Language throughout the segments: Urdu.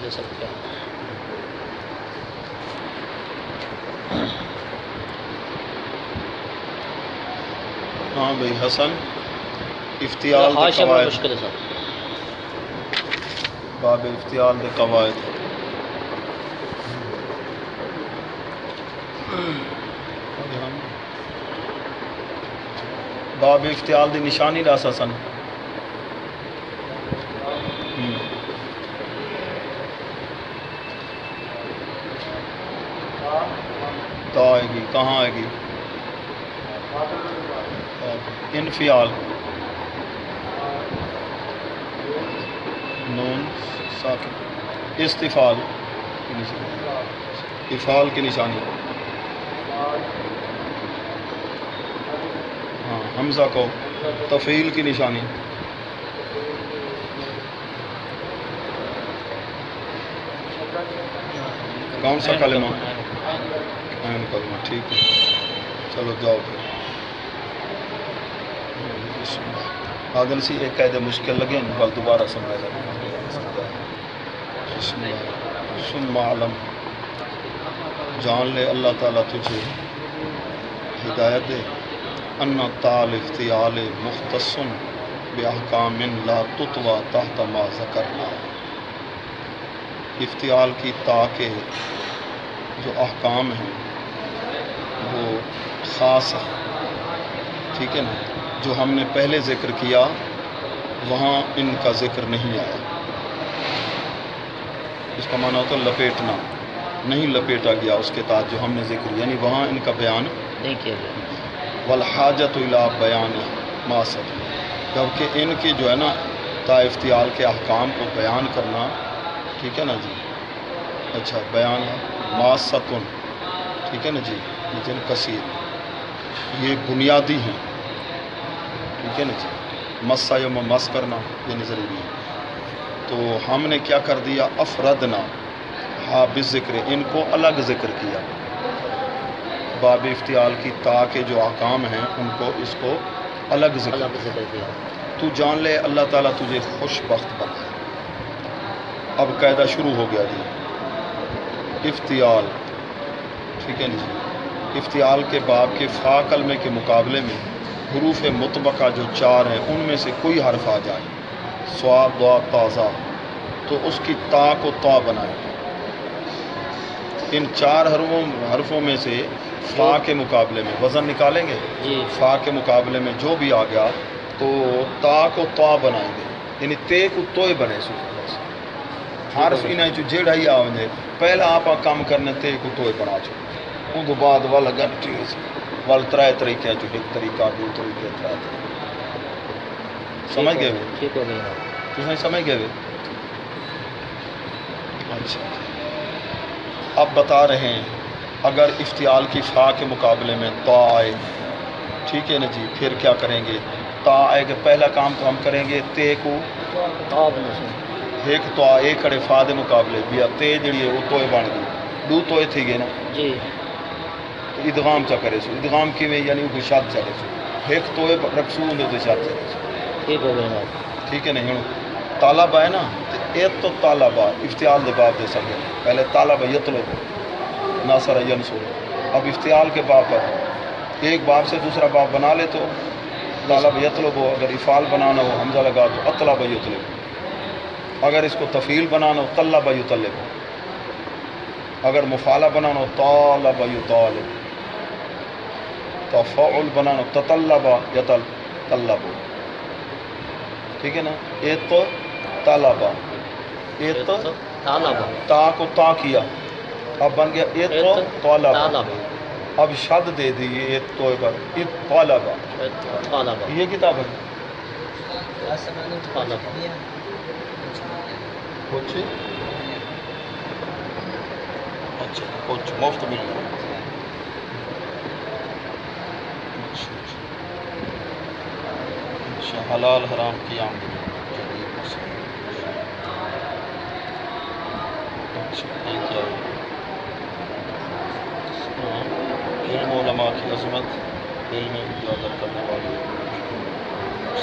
دے سکتے ہیں. ہاں بھائی حسن افتیال دے حاشیہ بڑا قواعد، مشکل ہے صاحب. باب افتیال دے قواعد. باب افتیال دی نشانی دس حسن. تا آئے گی، کہاں آئے گی؟ انفیال، نون ساکن. استفال کی نشانی، افعال کی نشانی. ہاں حمزہ کو تفعیل کی نشانی. کون سا کلمہ؟ عین کلمہ. ٹھیک ہے چلو جاؤ پھر. عادل سی ایک قاعدے مشکل لگے بل دوبارہ سمجھا جائے. بسم اللہ. ثم علم، جان لے اللہ تعالیٰ تجھے ہدایت دے. ان تعال افتیال مختص باحکام لا تطوى تحت ما ذکرنا. افتیال کی تا کے جو احکام ہیں وہ خاص ہے، ٹھیک ہے نا. جو ہم نے پہلے ذکر کیا وہاں ان کا ذکر نہیں آیا. اس کا معنی ہوتا ہے لپیٹنا، نہیں لپیٹا گیا اس کے تحت جو ہم نے ذکر، یعنی وہاں ان کا بیان نہیں کیا گیا. والحاجت الی بیان ما سبق، جبکہ ان کی جو ہے نا تا افتیال کے احکام کو بیان کرنا، ٹھیک ہے نا جی. اچھا بیان ما ستن، ٹھیک ہے نا جی. لیکن کثیر یہ بنیادی ہیں، ٹھیک ہے نا جی. مسا یا مس کرنا یعنی ضروری ہے. تو ہم نے کیا کر دیا؟ افردنا ہا بذکر، ان کو الگ ذکر کیا. باب افتیال کی تا کے جو احکام ہیں ان کو اس کو الگ ذکر کیا. تو جان لے اللہ تعالیٰ تجھے خوش بخت بنائے. اب قاعدہ شروع ہو گیا جی. افتیال، ٹھیک ہے نا جی. افتیال کے باب کے فا کلمے کے مقابلے میں حروف مطبقہ جو 4 ہیں ان میں سے کوئی حرف آ جائے، صاد ضاد تازہ، تو اس کی تا کو تا بنائیں. ان 4 حرفوں میں سے فا کے مقابلے میں وزن نکالیں گے جی. فا کے مقابلے میں جو بھی آ گیا تو تا کو تا بنائیں گے، یعنی تے کو توئے بنے. حرف انہیں جو جیڑا ہی آوندے پہلا آپ کام کرنے تے کو توئے بنا چو. ان کو بعد والا گھنٹی وال 3 طریقے جو ایک طریقہ، 2 طریقے، 3 طریقے. سمجھ گئے ہوئے؟ ٹھیک ہو گیا. تمہیں سمجھ گئے ہوئے؟ اچھا اب بتا رہے ہیں اگر افتیال کی فا کے مقابلے میں تا آئے، ٹھیک ہے نا جی، پھر کیا کریں گے؟ تا آئے کہ پہلا کام تو ہم کریں گے تے کو ایک تو ایک کھڑے فا دے مقابلے بیا تے جڑی ہے وہ توئے بن گئی، 2 توئے تھی گئے نا جی. تو ادغام چا کرے سو. ادغام کی میں یعنی وہ شاد چلے سو، ایک توئے رکھسو ہوں تو شاد چلے سو. ٹھیک ہو گیا. ٹھیک ہے نہیں. طالب ہے نا ایک تو طالبہ افتیال دے باب دے سکے پہلے طالب یطلب ناصر ینصر. اب افتیال کے باب پر ایک باب سے دوسرا باب بنا لے تو طالب یطلب ہو. اگر افعال بنانا ہو حمزہ لگا تو اطلب یطلب. اگر اس کو تفعیل بنانا ہو طلب یطلب. اگر مفعلہ بنانا ہو طالب یطالب. تفعل بنانا ہو تطلب یطلب. ٹھیک ہے نا. ایک تو طالبہ، ایک تو تا کو تا کیا، اب بن گیا ایک تو طالبہ. اب شد دے دیئے ایک تو پر طالبہ. یہ کتاب ہے کچھ اچھا کچھ مفت مل رہا. اچھا حلال حرام کی آمدنی. علم علماء کی عظمت، علم اجازت کرنے والی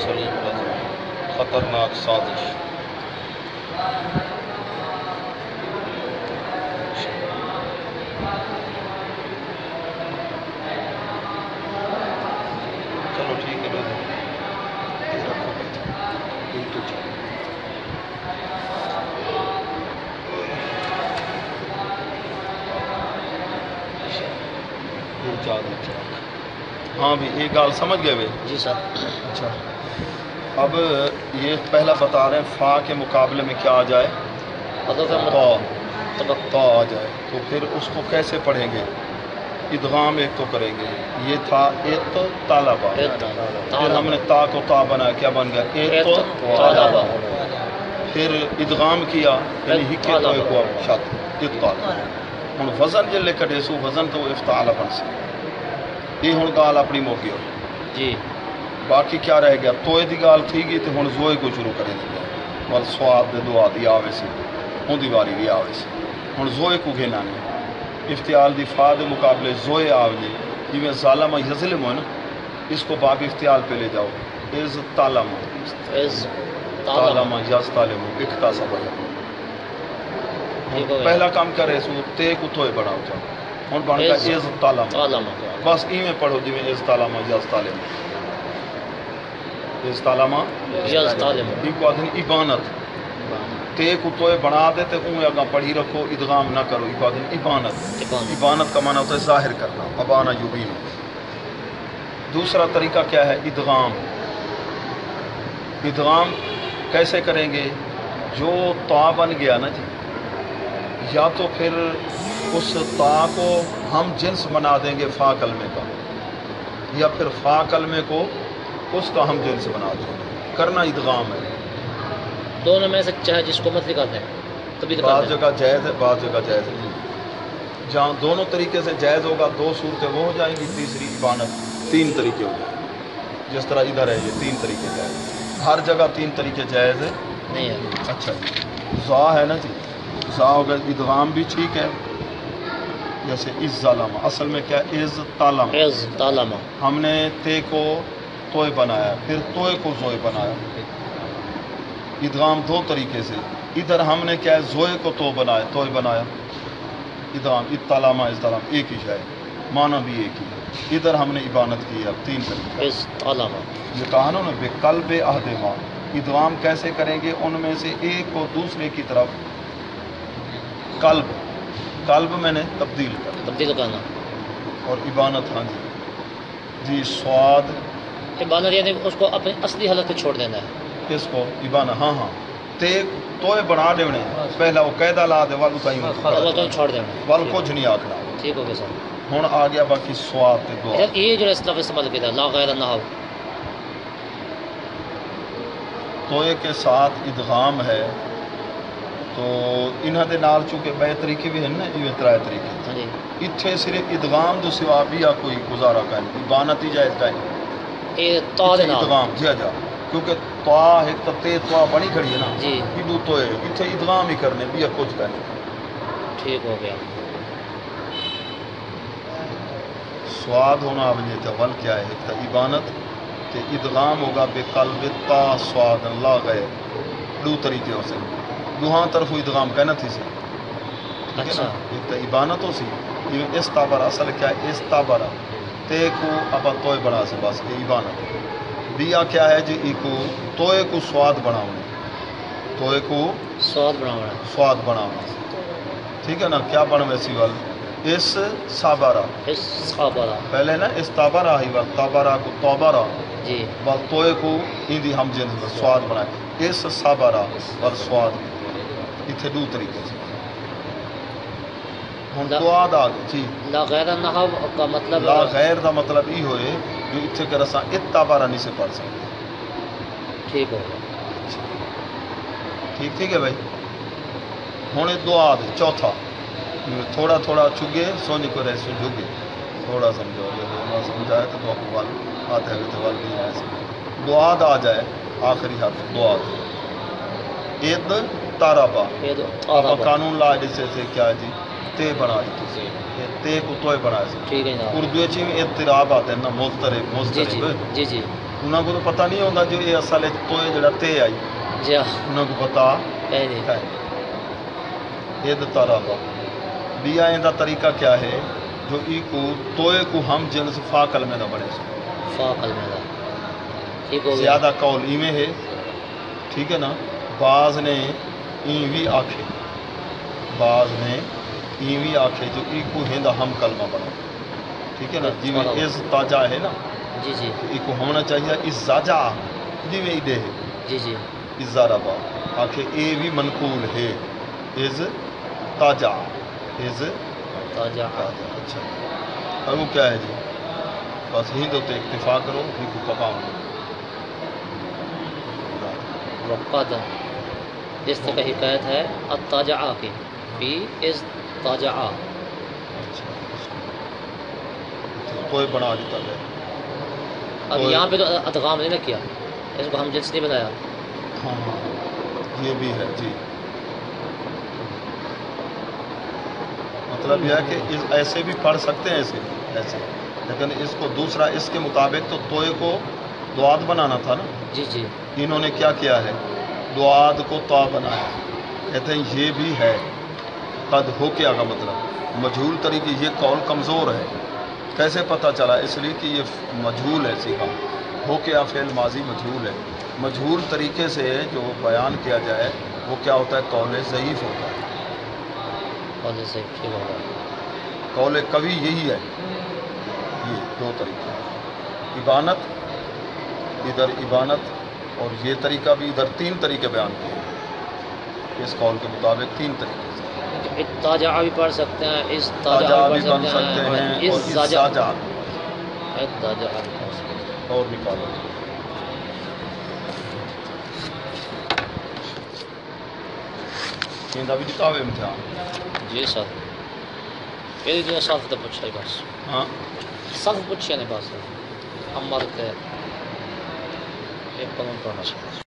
سلیم رضا، خطرناک سازش. ہاں بھی ایک گال سمجھ گئے بھائی. جی سر. اچھا اب یہ پہلا بتا رہے ہیں فا کے مقابلے میں کیا آ جائے؟ تا آ جائے. تو پھر اس کو کیسے پڑھیں گے؟ ادغام ایک تو کریں گے. یہ تھا ایت طالبہ، پھر ہم نے تا کو تا بنایا، کیا بن گیا؟ ایت طالبہ. پھر ادغام کیا یعنی ہکے تو ایک شت اتقال. ہوں وزن جلے کٹے سو وزن تو افتعال بن سی. یہ ہوں گال اپنی موقع ہو جی. باقی کیا رہ گیا؟ توئے دی گال تھی گئی تو ہوں زوئے کو شروع کریں گے. بل سواد دے دعا دی آوے سی ہوں دی واری بھی آوے سی. ہوں زوئے کو گھینا نے افتعال دی فا دے مقابلے زوئے آوے جی میں ظالم یظلم ہو نا اس کو باب افتعال پہ لے جاؤ. از تالم تالم یز تالم اکتا سبا. پہلا کام کرے سو تے کو توئے بڑھاؤ جاؤ. ہوں بن گیا از تالم. بس ایویں پڑھو جی میں از تالم یز تالم. از تالم یز تالم کو آدھنی ابانت. تے کو توئے بنا دے تو اون اگاں پڑھی رکھو، ادغام نہ کرو. ابانت. ابانت کا معنی ہوتا ہے ظاہر کرنا. ابانا یبین. دوسرا طریقہ کیا ہے؟ ادغام. ادغام کیسے کریں گے؟ جو تا بن گیا نا جی، یا تو پھر اس تا کو ہم جنس بنا دیں گے فا کلمے کا، یا پھر فا کلمے کو اس کا ہم جنس بنا دیں گے. کرنا ادغام ہے. دونوں میں سے چاہے جس کو مت نکالتے ہیں تبھی بعض جگہ جائز ہے، بعض جگہ جائز نہیں. جہاں دونوں طریقے سے جائز ہوگا دو صورتیں وہ ہو جائیں گی، تیسری ابانت. تین طریقے ہو جائیں گے. جس طرح ادھر ہے یہ تین طریقے جائز. ہر جگہ تین طریقے جائز ہے نہیں ہے. اچھا جی زا ہے نا جی، زا ہوگا ادغام بھی ٹھیک ہے. جیسے از ظالمہ اصل میں کیا؟ از تالم. از تالم ہم نے تے کو توئے بنایا، پھر توئے کو زوئے بنایا. ادغام دو طریقے سے. ادھر ہم نے کیا ہے؟ زوئے کو تو بنایا، توئے بنایا. ادغام اتالامہ استالام ایک ہی ہے، معنی بھی ایک ہی ہے. ادھر ہم نے ابانت کی ہے. اب تین طریقے. از تالم یہ کہا نا بے قلب عہد ماں. ادغام کیسے کریں گے؟ ان میں سے ایک کو دوسرے کی طرف قلب میں نے تبدیل کرنا. اور ابانت ہاں جی جی سواد ابانت یعنی اس کو اپنی اصلی حالت پہ چھوڑ دینا ہے. اس کو ابانا ہاں تے توئے بنا دینے پہلا وہ قیدا لا دے والو تائیں چھوڑ دینا وال کچھ نہیں آکھنا. ٹھیک ہو گیا سر. ہوں آ گیا باقی سواد تے دعا. یہ جو اسلام استعمال کیا تھا لا غیر النحو، توئے کے ساتھ ادغام ہے تو انہاں دے نال چونکہ بے طریقے بھی ہیں نا، یہ ترائے طریقے. اتھے صرف ادغام دو سوا بھی یا کوئی گزارا کا نہیں. ابانت ہی جائز کا نہیں. ادغام جی جا کیونکہ تو ایک تو تے تو بڑی کھڑی ہے نا جی ادو تو اتھے ادغام ہی کرنے بھی یا کچھ کرنے. ٹھیک ہو گیا. سواد ہونا ونجے تے ول کیا ہے؟ ایک تو ابانت تے ادغام ہوگا بے قلب تا سواد اللہ غیر. دو طریقے ہو سکتے دوہاں طرف ادغام کہنا تھی سی. اچھا ایک تو ابانت ہو سی یہ استابر اصل کیا ہے؟ استابر تے کو ابا توئے بنا سے بس یہ ابانت. بیا کیا ہے جی؟ ایکو توئے کو سواد بناؤنا. توئے کو سواد بناؤنا. ٹھیک ہے نا. کیا بنوے سی وال اس صابرہ پہلے نا استابرہ ہی وال تابرہ کو توبرہ جی وال توئے کو ایندی ہم جنس سواد بنائے. اس صابرہ وال سواد اتھے دو طریقے سے. ہوں سواد آ گئے جی. لا غیر النحو کا مطلب لا غیر دا مطلب یہ ہوئے جو اتھے کر رسا اتابارہ نہیں سے پڑھ سکتے. ٹھیک ہو گیا. ٹھیک ہے بھائی. ہوں دعا دے چوتھا تھوڑا تھوڑا چگے سونی کو رہے سو جھگے تھوڑا سمجھو نہ سمجھائے تو آپ وال آتے ہوئے تو وال بھی ایسے دعا آ جائے آخری حرف دعا. عید تارابا قانون لا جیسے سے کیا جی تے بنا دیتے تے کو توئے بنائے سے. اردو چی میں اضطراب آتے ہیں نا مضطرب جی جی انہوں کو تو پتہ نہیں ہوتا جو یہ اصل ہے توئے جڑا تے آئی انہوں کو پتہ ہے. عید تارابا بیا دا طریقہ کیا ہے؟ جو ای کو توئے کو ہم جنس فا کلمے دا بڑے سے فا کلمے دا. زیادہ قول ایویں ہے. ٹھیک ہے نا. بعض نے ایویں آکھے بعض نے ایویں آکھے جو ای کو ہندا ہم کلمہ بنا. ٹھیک ہے نا جی میں اس تاجا ہے نا جی جی ایک ہونا چاہیے اس زاجا جی میں ایڈے ہے جی جی اس زاربا آخر اے بھی منقول ہے از تاجا از تاجع تاجا اچھا اب وہ کیا ہے جی بس یہیں تو اکتفا کرو ان کو پکاؤ وقد اس سے کا حکایت ہے التاجع کی فی از تاجع. اچھا کوئی بنا دیتا ہے اب یہاں پہ تو ادغام نہیں نہ کیا اس کو ہم جنس نہیں بنایا. ہاں ہاں یہ بھی ہے جی مطلب یہ ہے کہ ایسے بھی پڑھ سکتے ہیں ایسے لیکن اس کو دوسرا اس کے مطابق تو توئے کو دعاد بنانا تھا نا. جی جی انہوں نے کیا کیا ہے دعاد کو تا بنایا کہتے ہیں یہ بھی ہے قد ہو کیا کا مطلب مجہول طریقے یہ قول کمزور ہے کیسے پتہ چلا اس لیے کہ یہ مجہول ہے سیکھا ہو کیا فعل ماضی مجہول ہے مجہول طریقے سے جو بیان کیا جائے وہ کیا ہوتا ہے قول ضعیف ہوتا ہے قول سے ٹھیک ہوگا. قول قوی یہی ہے یہ دو طریقے ابانت ادھر ابانت اور یہ طریقہ بھی ادھر تین طریقے بیان کیے ہیں اس قول کے مطابق تین طریقے سے تاجع بھی پڑھ سکتے ہیں اس تاجا بھی بھی بن سکتے ہیں اور اس زاجع ساجا تاجع بھی پڑھ سکتے ہیں. اور نکالو یہ بھی دکھاوے امتحان جی سر پہلی دنیا صاف تو پوچھا ہی بس ہاں صاف پوچھے نہیں بس ہم مرتے ایک قانون پڑھنا چاہیے.